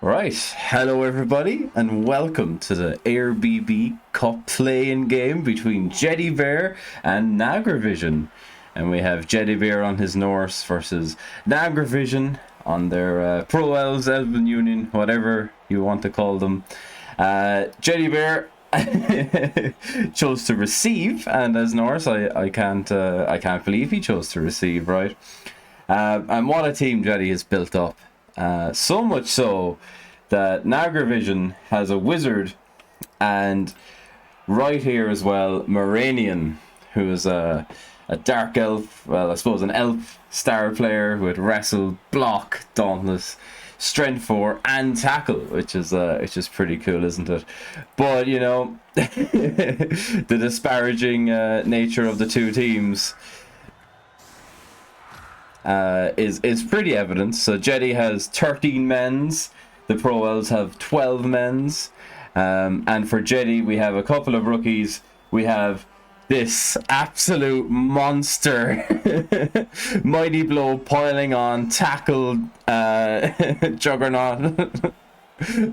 Right, hello everybody, and welcome to the Éire BB2 Cup play-in game between Jeddybear and Nagravision. And we have Jeddybear on his Norse versus Nagravision on their Pro Elves, Elven Union, whatever you want to call them. Jeddybear chose to receive, and as Norse, I can't believe he chose to receive, right? And what a team Jeddy has built up. So much so that Nagravision has a wizard, and right here as well, Moranian, who is a dark elf, well, I suppose an elf star player with wrestle, block, dauntless, strength 4 and tackle, which is pretty cool, isn't it? But you know, the disparaging nature of the two teams is pretty evident. So Jeddy has 13 men's, the Pro Elves have 12 men's, and for Jeddy we have a couple of rookies. We have this absolute monster mighty blow piling on, tackle juggernaut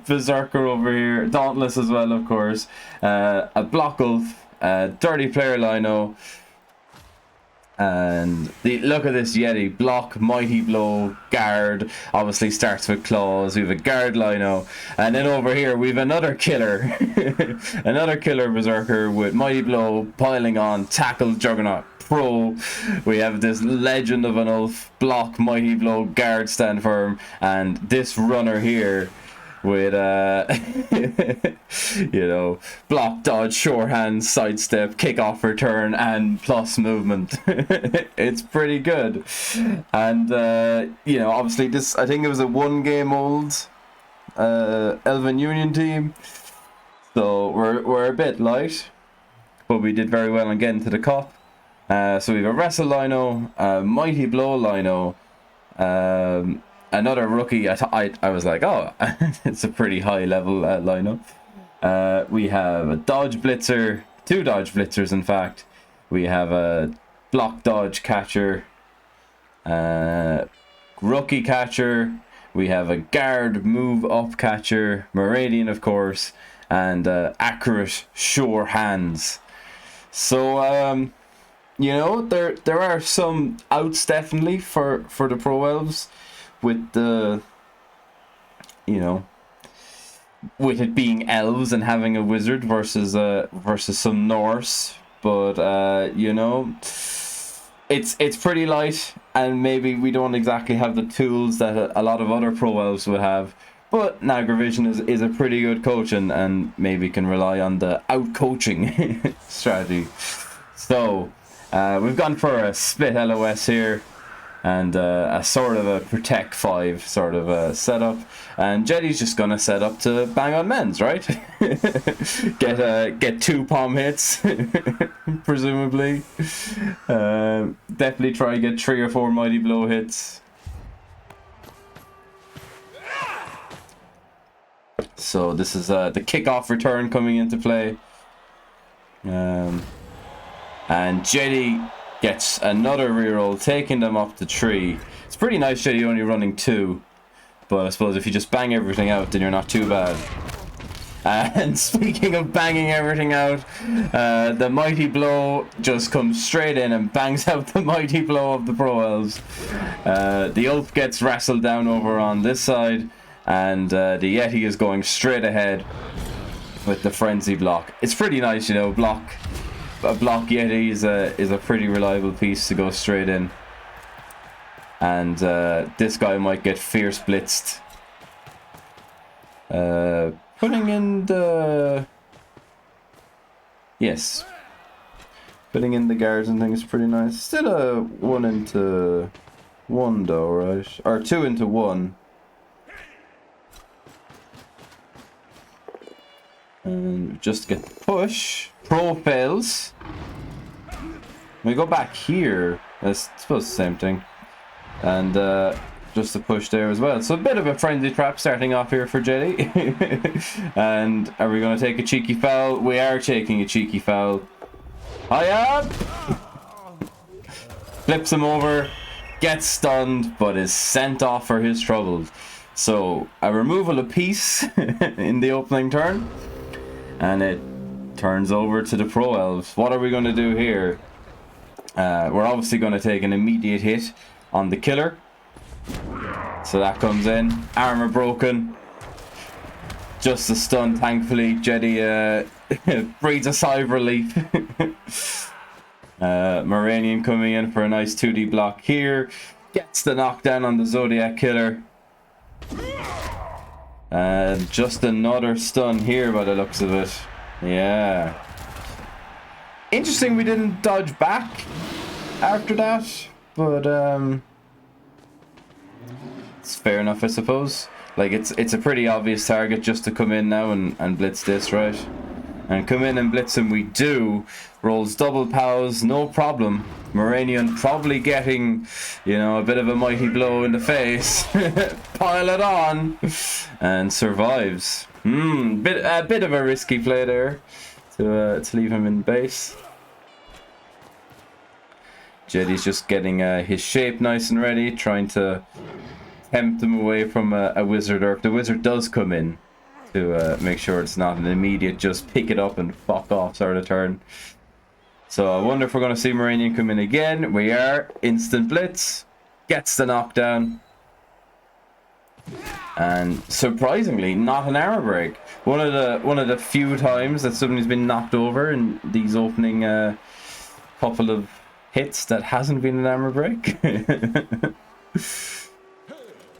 berserker over here, dauntless as well, of course, a block ulf, dirty player lino. And look at this Yeti, block, mighty blow, guard, obviously starts with claws. We have a guard lino, and then over here we have another killer another killer berserker with mighty blow, piling on, tackle, juggernaut, pro. We have this legend of an elf, block, mighty blow, guard, stand firm, and this runner here with you know, block, dodge, sure hand, sidestep, kick off, return, and plus movement. It's pretty good. And you know, obviously this, I think it was a 1 game old Elven Union team, so we're a bit light, but we did very well on getting to the cup. So we have a wrestle lino, a mighty blow lino, another rookie. I was like, oh, it's a pretty high level lineup. We have a dodge blitzer, 2 dodge blitzers in fact. We have a block dodge catcher, rookie catcher. We have a guard move up catcher, Meridian of course, and accurate sure hands. So you know, there are some outs definitely for the Pro Elves, with the, you know, with it being elves and having a wizard versus some Norse. But you know, it's pretty light, and maybe we don't exactly have the tools that a lot of other Pro Elves would have. But Nagravision is a pretty good coach, and maybe can rely on the out coaching strategy. So we've gone for a split LOS here, and a sort of a protect 5 sort of a setup, and Jeddy's just gonna set up to bang on men's, right? get 2 palm hits presumably. Definitely try to get 3 or 4 mighty blow hits. So this is the kickoff return coming into play, and Jeddy gets another reroll, taking them up to 3. It's pretty nice Jeddy only running 2, but I suppose if you just bang everything out, then you're not too bad. And speaking of banging everything out, the mighty blow just comes straight in and bangs out the mighty blow of the Pro Elves. The elf gets wrestled down over on this side, and the Yeti is going straight ahead with the frenzy block. It's pretty nice, you know, a block Yeti is a pretty reliable piece to go straight in, and this guy might get fierce blitzed. Putting in the putting in the guards and things is pretty nice. Still a 1 into 1 though, right? Or 2 into 1. And just get the push. Pro fails. We go back here. I suppose the same thing. And just a push there as well. So a bit of a frenzy trap starting off here for Jeddy. And are we going to take a cheeky foul? We are taking a cheeky foul. Hiya! Flips him over. Gets stunned, but is sent off for his troubles. So a removal apiece in the opening turn, and it turns over to the Pro Elves. What are we going to do here? We're obviously going to take an immediate hit on the killer. So that comes in. Armor broken. Just a stun, thankfully. Jeddy breathes a sigh of relief. Moranian coming in for a nice 2D block here. Gets the knockdown on the Zodiac killer. And just another stun here by the looks of it. Yeah. Interesting we didn't dodge back after that. But it's fair enough, I suppose. Like, it's a pretty obvious target just to come in now and blitz this, right? And come in and blitz him we do. Rolls double pows, no problem. Moranian probably getting, you know, a bit of a mighty blow in the face. Pile it on. And survives. A bit of a risky play there to leave him in base. Jeddy's just getting his shape nice and ready, trying to tempt him away from a wizard, or if the wizard does come in, to make sure it's not an immediate just pick it up and fuck off sort of turn. So I wonder if we're going to see Moranian come in again. We are. Instant blitz. Gets the knockdown. And surprisingly, not an armor break. One of the few times that somebody's been knocked over in these opening couple of hits that hasn't been an armor break.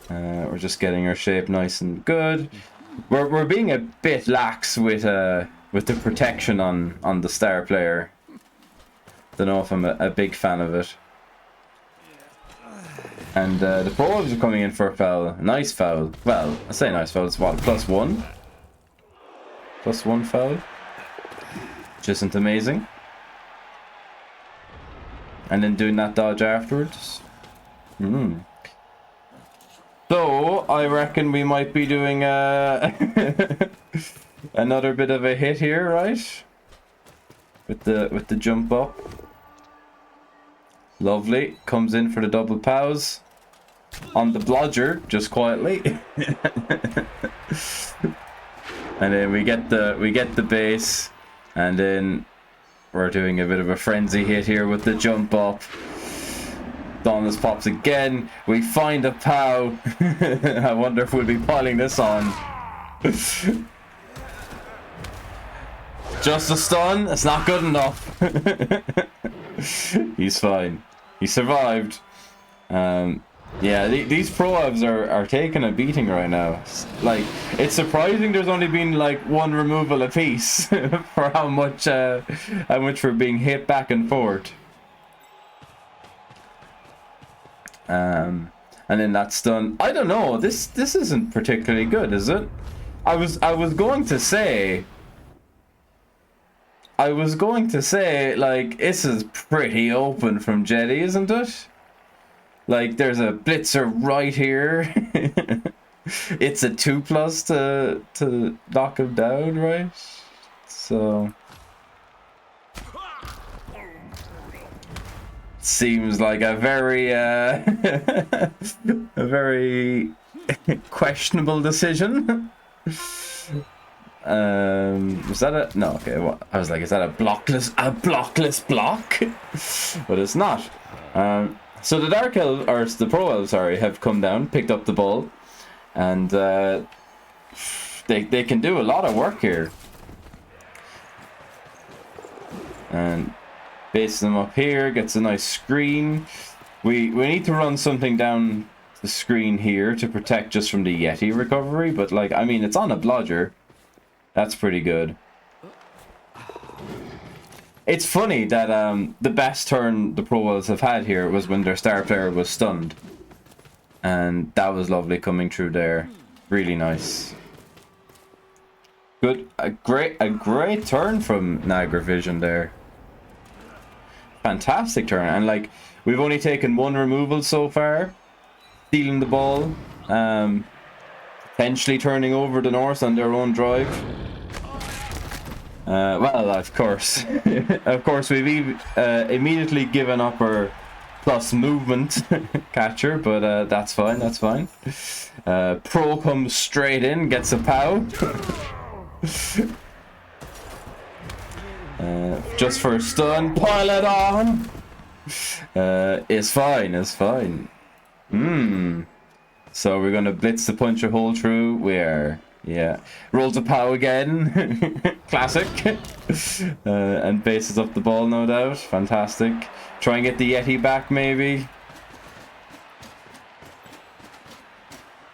We're just getting our shape nice and good. We're being a bit lax with the protection on the star player. Don't know if I'm a big fan of it. And the Pro Elves are coming in for a foul. Nice foul. Well, I say nice foul. It's what, +1? +1 foul. Which isn't amazing. And then doing that dodge afterwards. So I reckon we might be doing another bit of a hit here, right? With the jump up. Lovely. Comes in for the double pows on the blodger, just quietly. And then we get the base, and then we're doing a bit of a frenzy hit here with the jump up. Donna's pops again. We find a pow. I wonder if we'll be piling this on. Just a stun. It's not good enough. He's fine. He survived. Yeah, these Pro Elves are taking a beating right now. Like, it's surprising there's only been like one removal apiece for how much we're being hit back and forth. And then that stun. I don't know. This isn't particularly good, is it? I was going to say, like, this is pretty open from Jeddy, isn't it? Like, there's a blitzer right here. It's a 2+ to knock him down, right? So seems like a very a very questionable decision. Was that a no? Okay, what I was like, is that a blockless block? But it's not. So the Dark Elves, or the Pro Elves, sorry, have come down, picked up the ball, and they can do a lot of work here. And base them up here, gets a nice screen. We need to run something down the screen here to protect just from the Yeti recovery, but like, I mean, it's on a blodger. That's pretty good. It's funny that the best turn the Pro Elves have had here was when their star player was stunned. And that was lovely coming through there. Really nice. Good. A great turn from Nagravision there. Fantastic turn. And like, we've only taken one removal so far. Stealing the ball. Potentially turning over the Norse on their own drive. Well, of course. Of course, we've immediately given up our plus movement catcher, but that's fine, that's fine. Pro comes straight in, gets a POW. Just for a stun, pile it on. It's fine, it's fine. So we're gonna blitz the puncher hole through. Where? Yeah. Rolls a POW again. Classic. And bases up the ball, no doubt. Fantastic. Try and get the Yeti back, maybe.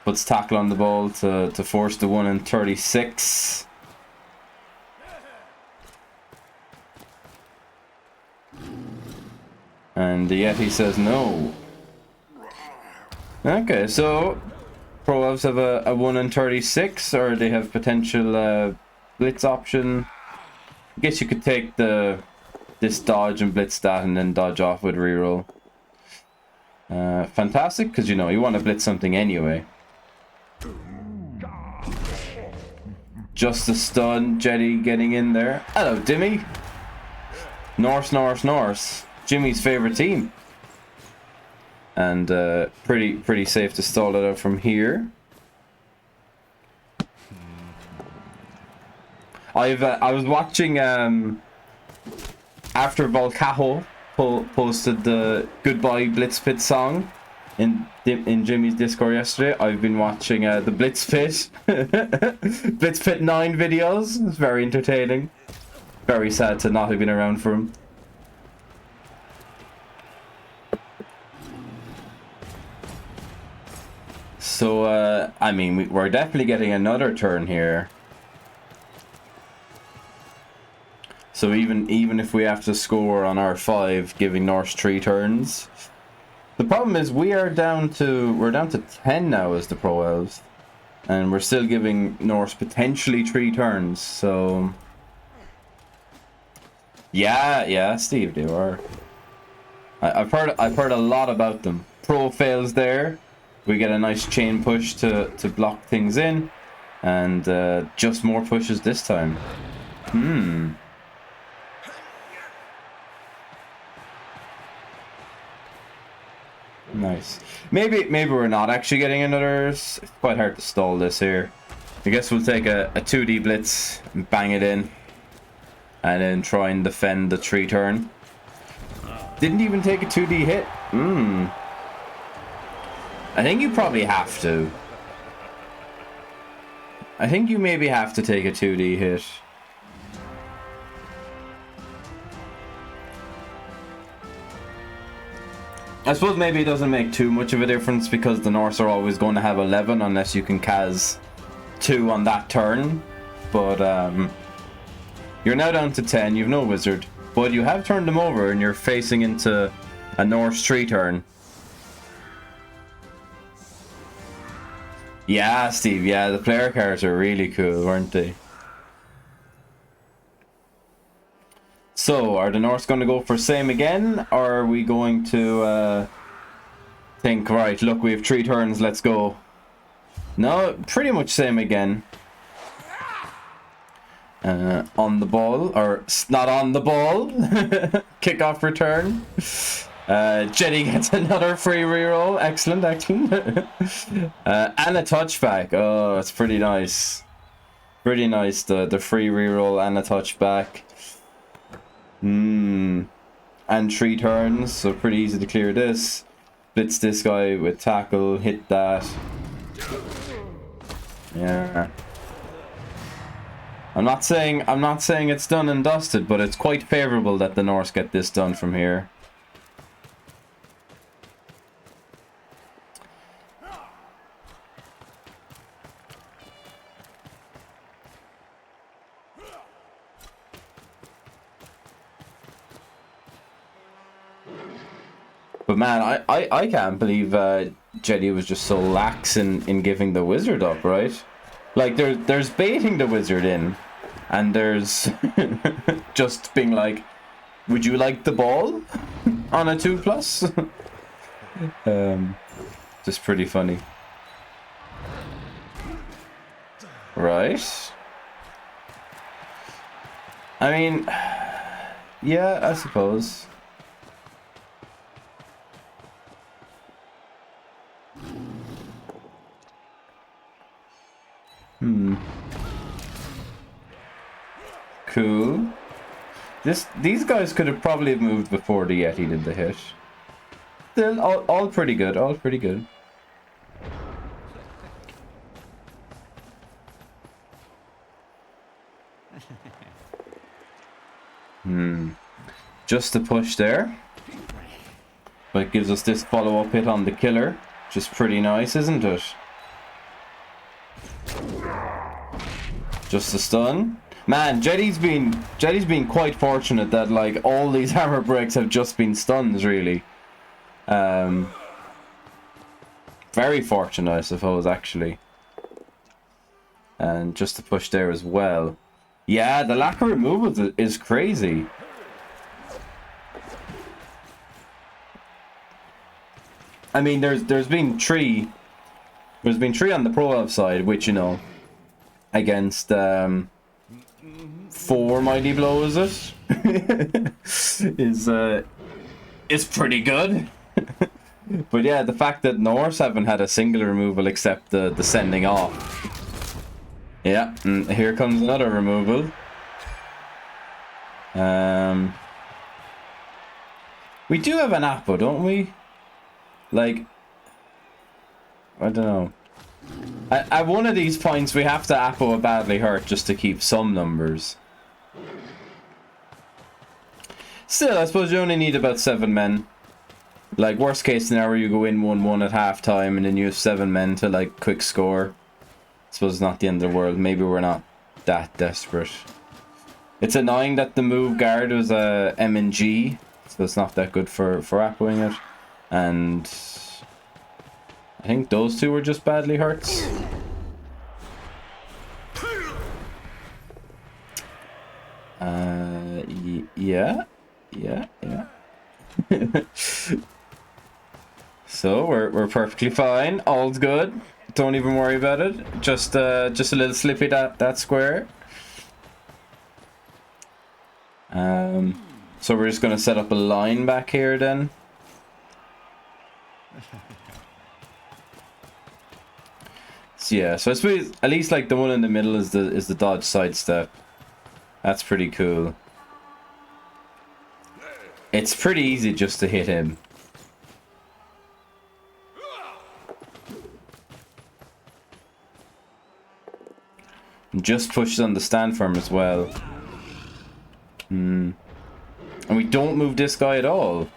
Puts tackle on the ball to force the 1 in 36. And the Yeti says no. Okay, so Pro Elves have a 1 in 36, or they have potential blitz option. I guess you could take this dodge and blitz that and then dodge off with reroll. Fantastic, because you know you want to blitz something anyway. Just a stun, Jetty getting in there. Hello, Dimmy. Norse, Norse, Norse. Jimmy's favorite team. And pretty safe to stall it out from here. I was watching after Volcajo posted the Goodbye Blitz Pit song in Jimmy's Discord yesterday. I've been watching the Blitz Pit Blitz Pit 9 videos. It's very entertaining. Very sad to not have been around for him. So I mean, we're definitely getting another turn here. So even if we have to score on our 5, giving Norse 3 turns. The problem is we're down to 10 now as the Pro Elves, and we're still giving Norse potentially 3 turns. So yeah, Steve, they were. I've heard a lot about them. Pro fails there. We get a nice chain push to block things in, and just more pushes this time. Nice. Maybe we're not actually getting another. It's quite hard to stall this here. I guess we'll take a 2D blitz and bang it in, and then try and defend the 3 turn. Didn't even take a 2D hit. I think you probably have to. I think you maybe have to take a 2D hit. I suppose maybe it doesn't make too much of a difference because the Norse are always going to have 11 unless you can Kaz 2 on that turn. But you're now down to 10, you've no wizard. But you have turned them over and you're facing into a Norse 3 turn. Yeah, Steve, yeah, the player cards are really cool, weren't they? So, are the Norse going to go for same again, or are we going to think, right, look, we have 3 turns, let's go? No, pretty much same again. On the ball, or not on the ball. Kickoff return. Jetty gets another free reroll. Excellent, excellent. And a touchback. Oh, it's pretty nice. Pretty nice, the free reroll and a touchback. And 3 turns, so pretty easy to clear this. Blitz this guy with tackle, hit that. Yeah. I'm not saying it's done and dusted, but it's quite favorable that the Norse get this done from here. But man, I can't believe Jeddy was just so lax in giving the wizard up, right? Like there's baiting the wizard in, and there's just being like, would you like the ball on a 2+? Just pretty funny. Right? I mean, yeah, I suppose. Cool. These guys could have probably moved before the Yeti did the hit. Still, all pretty good. All pretty good. Just a push there. But it gives us this follow-up hit on the killer. Which is pretty nice, isn't it? Just a stun. Man, Jetty's been quite fortunate that like all these hammer breaks have just been stuns, really. Very fortunate, I suppose, actually. And just to push there as well. Yeah, the lack of removals is crazy. I mean, there's been three on the Pro Elf side, which, you know, against 4 mighty blows is pretty good. But yeah, the fact that Norse haven't had a single removal except the sending off. Yeah, and here comes another removal. We do have an Appo, don't we? Like, I don't know. At one of these points, we have to Appo a badly hurt just to keep some numbers. Still, I suppose you only need about 7 men. Like, worst case scenario, you go in 1-1 at halftime and then you have 7 men to, like, quick score. I suppose it's not the end of the world. Maybe we're not that desperate. It's annoying that the move guard was a M and G, so it's not that good for Appoing it. And I think those two were just badly hurts. Yeah. So we're perfectly fine. All's good. Don't even worry about it. Just a little slippy that square. So we're just gonna set up a line back here then. So yeah, so I suppose at least like the one in the middle is the dodge sidestep. That's pretty cool. It's pretty easy just to hit him. And just pushes on the stand firm as well. And we don't move this guy at all.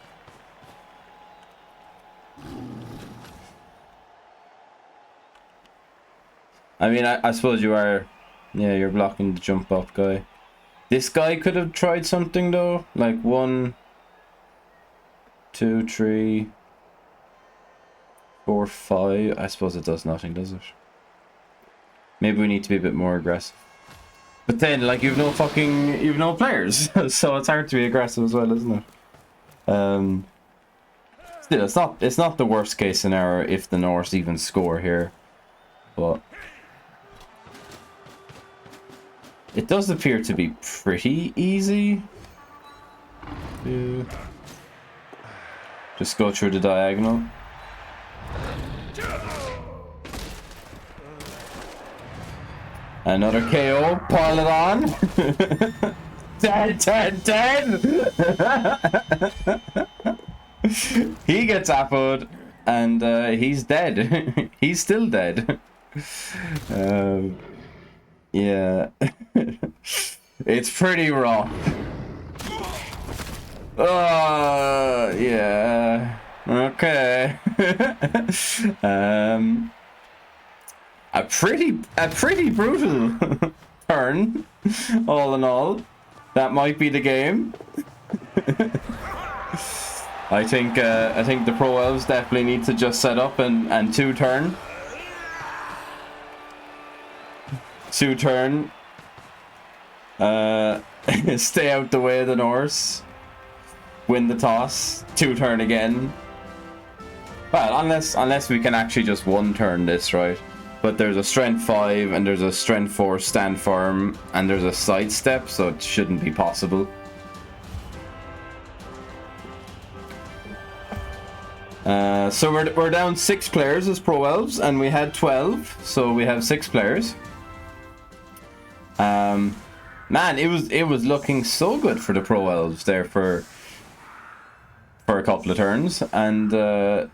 I mean, I suppose you are... Yeah, you're blocking the jump up guy. This guy could have tried something though. Like 1, 2, 3, 4, 5. I suppose it does nothing, does it? Maybe we need to be a bit more aggressive. But then, like, you've no players. So it's hard to be aggressive as well, isn't it? Still, it's not the worst case scenario if the Norse even score here. But it does appear to be pretty easy. Just go through the diagonal. Another KO, pile it on. Dead. He gets appoed, and he's dead. He's still dead. Yeah. It's pretty rough. Yeah. Okay. A pretty brutal turn, all in all. That might be the game. I think the Pro Elves definitely need to just set up and 2-turn. 2-turn. Stay out the way of the Norse. Win the toss. 2-turn again. Well, unless we can actually just 1-turn this, right? But there's a strength 5 and there's a strength 4 stand firm and there's a sidestep, so it shouldn't be possible. So we're down 6 players as Pro Elves, and we had 12, so we have 6 players. Man, it was looking so good for the Pro Elves there for a couple of turns, and then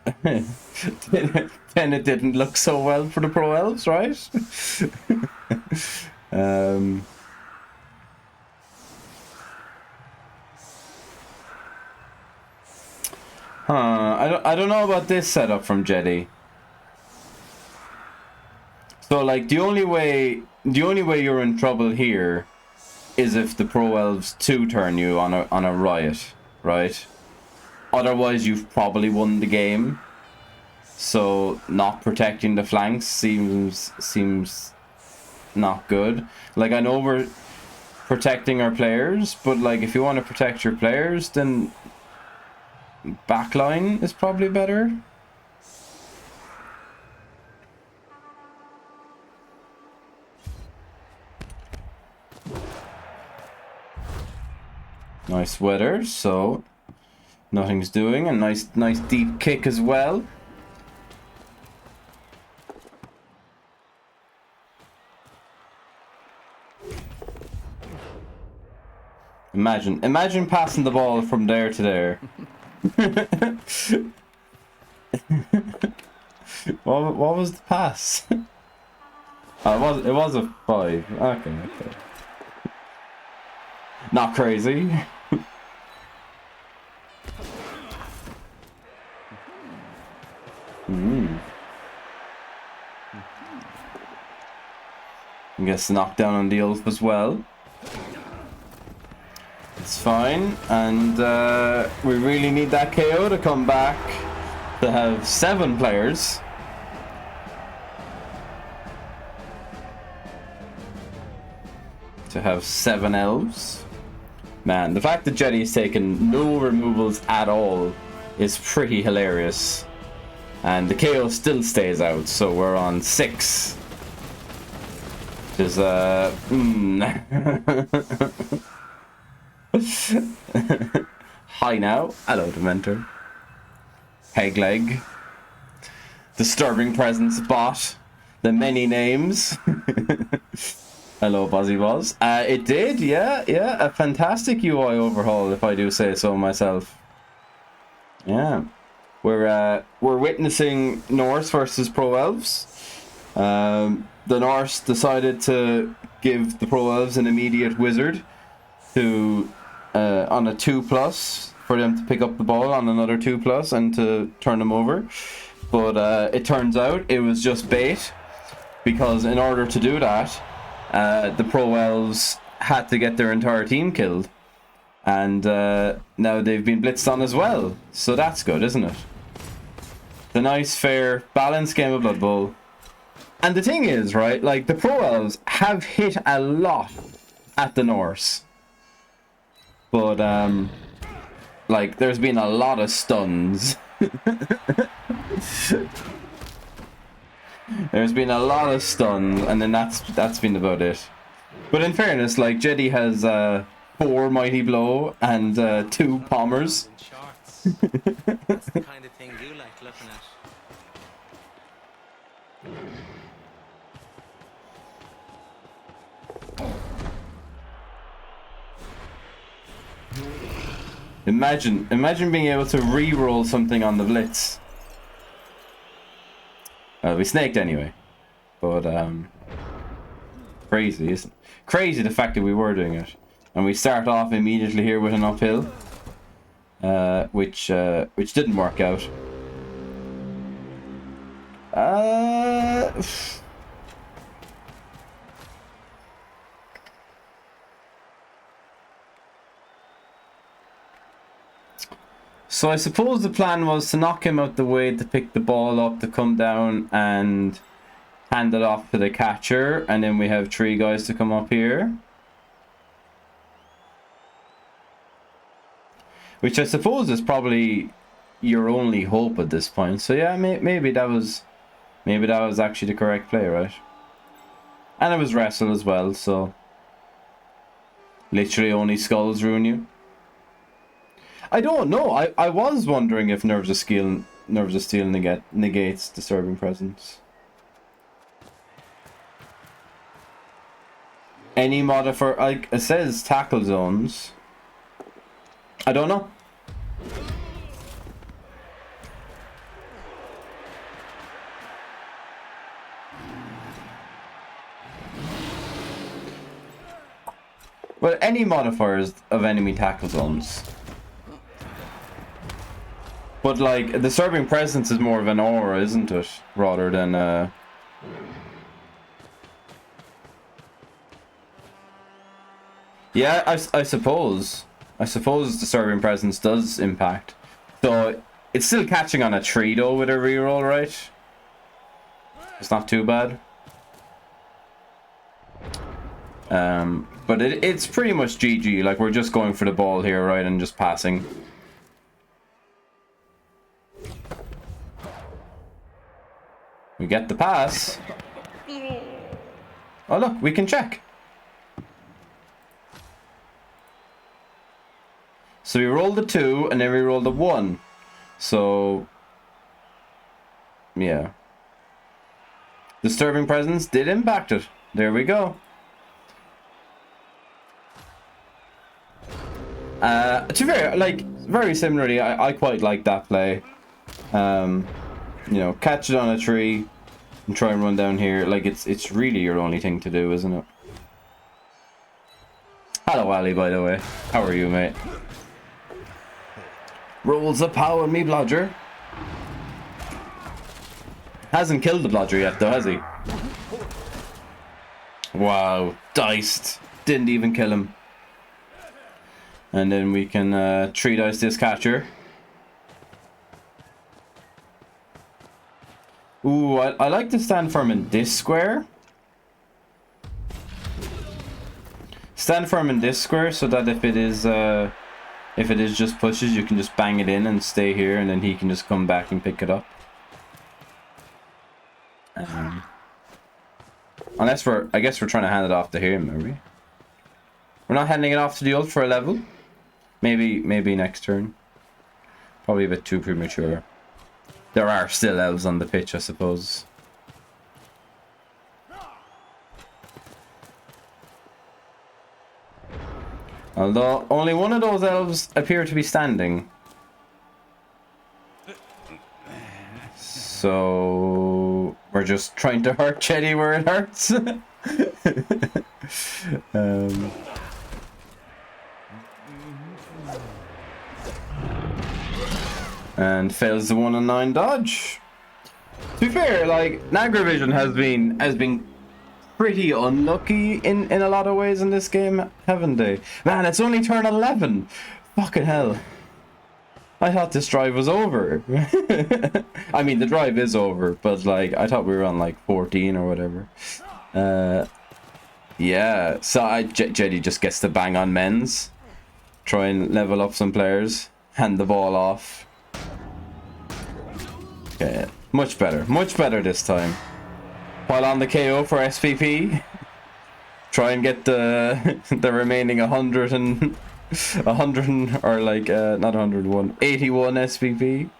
it didn't look so well for the Pro Elves, right? I don't know about this setup from Jeddy. So like the only way you're in trouble here is if the Pro Elves 2-turn you on a riot, right? Otherwise you've probably won the game. So not protecting the flanks seems not good. Like, I know we're protecting our players, but like if you want to protect your players, then backline is probably better. Nice weather, so nothing's doing. A nice deep kick as well. Imagine passing the ball from there to there. What was the pass? Oh, it was a 5. Okay. Not crazy. I guess knockdown on the elf as well. It's fine, and we really need that KO to come back to have 7 players. To have 7 elves. Man, the fact that Jeddy's taken no removals at all is pretty hilarious. And the KO still stays out, so we're on 6. Which is, Hi now. Hello, Dementor. Peg leg. Disturbing presence bot. The many names. Hello, Buzzy Buzz. It did, yeah. A fantastic UI overhaul, if I do say so myself. Yeah. We're witnessing Norse versus Pro Elves. The Norse decided to give the Pro Elves an immediate wizard to on a 2+ for them to pick up the ball on another 2+ and to turn them over. But it turns out it was just bait, because in order to do that, the Pro Elves had to get their entire team killed. And now they've been blitzed on as well. So that's good, isn't it? The nice, fair, balanced game of Blood Bowl. And the thing is, right, like, the Pro Elves have hit a lot at the Norse. But, like, there's been a lot of stuns. There's been a lot of stuns, and then that's been about it. But in fairness, like, Jeddy has 4 Mighty Blow and 2 Pommers. That's the kind of thing you like looking at. Imagine being able to re-roll something on the blitz. We snaked anyway, but crazy, isn't it? Crazy the fact that we were doing it, and we start off immediately here with an uphill, which didn't work out. So I suppose the plan was to knock him out the way, to pick the ball up, to come down and hand it off to the catcher, and then we have 3 guys to come up here. Which I suppose is probably your only hope at this point. So yeah, maybe that was actually the correct play, right? And it was wrestle as well, so literally only skulls ruin you. I don't know. I was wondering if Nerves of Steel negates Disturbing Presence. Any modifier, like it says tackle zones. I don't know. Well, any modifiers of enemy tackle zones. But like, disturbing presence is more of an aura, isn't it? Rather than yeah, I suppose disturbing presence does impact. So it's still catching on a tree though with a reroll, right? It's not too bad. But it's pretty much GG. Like, we're just going for the ball here, right, and just passing. We get the pass. Oh look, we can check. So we rolled the 2 and then we rolled the 1. So yeah. Disturbing presence did impact it. There we go. To be fair, like, very similarly, I quite like that play. You know, catch it on a tree and try and run down here. Like, it's really your only thing to do, isn't it? Hello, Ali, by the way. How are you, mate? Rolls of power, me blodger. Hasn't killed the blodger yet, though, has he? Wow, diced. Didn't even kill him. And then we can 3-dice this catcher. Ooh, I like to stand firm in this square. Stand firm in this square so that if it is just pushes, you can just bang it in and stay here, and then he can just come back and pick it up. Unless I guess we're trying to hand it off to him, are we? We're not handing it off to the ult for a level. Maybe next turn. Probably a bit too premature. There are still elves on the pitch, I suppose. Although only one of those elves appear to be standing. So we're just trying to hurt Jeddy where it hurts. And fails the 1-9 dodge. To be fair, like, Nagravision has been pretty unlucky in a lot of ways in this game, haven't they? Man, it's only turn 11. Fucking hell. I thought this drive was over. I mean, the drive is over, but like, I thought we were on like 14 or whatever. Yeah, so Jeddy just gets to bang on men's. Try and level up some players. Hand the ball off. Okay, much better this time. While on the KO for SPP, try and get the remaining 100 or like not 101, 81 SPP.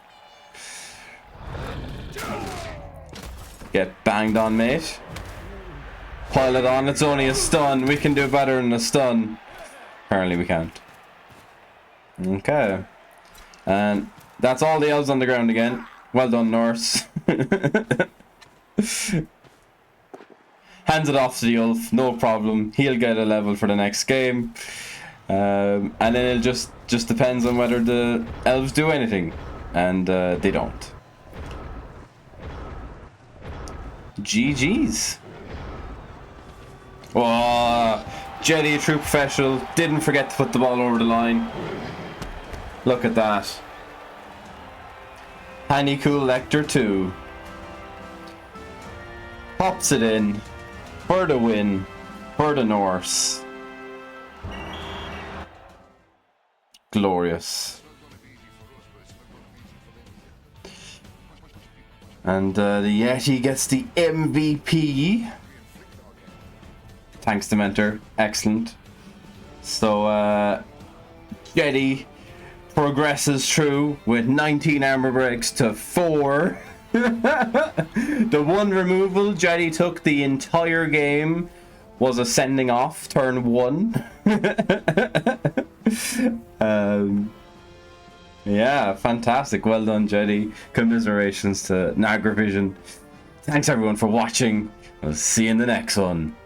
Get banged on, mate. Pile it on. It's only a stun. We can do better than a stun. Apparently we can't. Okay, and that's all the elves on the ground again. Well done, Norse. Hands it off to the Ulf, no problem. He'll get a level for the next game. And then it just depends on whether the elves do anything. And they don't. GG's. Oh, Jeddy, a true professional. Didn't forget to put the ball over the line. Look at that. Hanny Cool Lecter 2. Pops it in. For the win. For the Norse. Glorious. And the Yeti gets the MVP. Thanks to Mentor. Excellent. So, Jeddy progresses through with 19 armor breaks to 4. The one removal, Jeddy took the entire game was a sending off turn 1. Yeah, fantastic. Well done, Jeddy. Commiserations to Nagravision. Thanks everyone for watching. I'll see you in the next one.